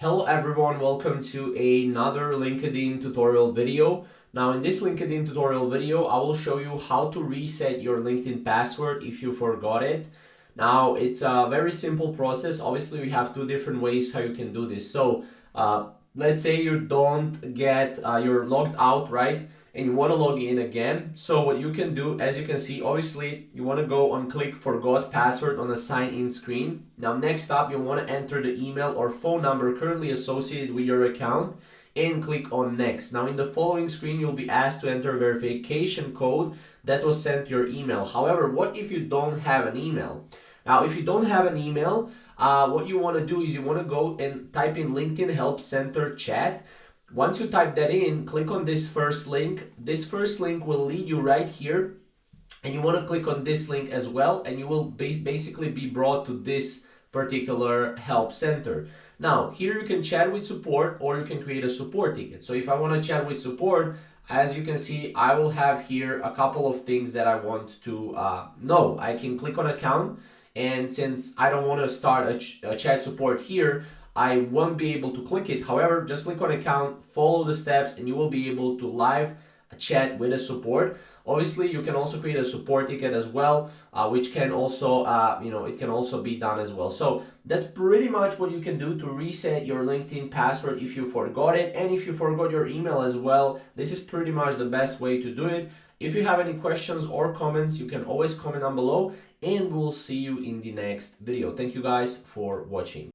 Hello everyone, welcome to another LinkedIn tutorial video. Now in this LinkedIn tutorial video, I will show you how to reset your LinkedIn password if you forgot it. Now it's a very simple process. Obviously we have two different ways how you can do this. So let's say you don't get, you're logged out, right? And you want to log in again. So what you can do, as you can see, obviously you want to go and click forgot password on the sign in screen. Now next up, you want to enter the email or phone number currently associated with your account and click on next. Now in the following screen, you'll be asked to enter a verification code that was sent to your email. However, what if you don't have an email? Now if you don't have an email, what you want to do is you want to go and type in LinkedIn Help Center chat. Once you type that in, click on this first link. This first link will lead you right here, and you want to click on this link as well, and you will basically be brought to this particular help center. Now here you can chat with support or you can create a support ticket. So if I want to chat with support, as you can see, I will have here a couple of things that I want to know. I can click on account, and since I don't want to start a chat support here, I won't be able to click it. However, just click on account, follow the steps, and you will be able to live chat with a support. Obviously, you can also create a support ticket as well, which can also, it can also be done as well. So that's pretty much what you can do to reset your LinkedIn password if you forgot it. And if you forgot your email as well, this is pretty much the best way to do it. If you have any questions or comments, you can always comment down below, and we'll see you in the next video. Thank you guys for watching.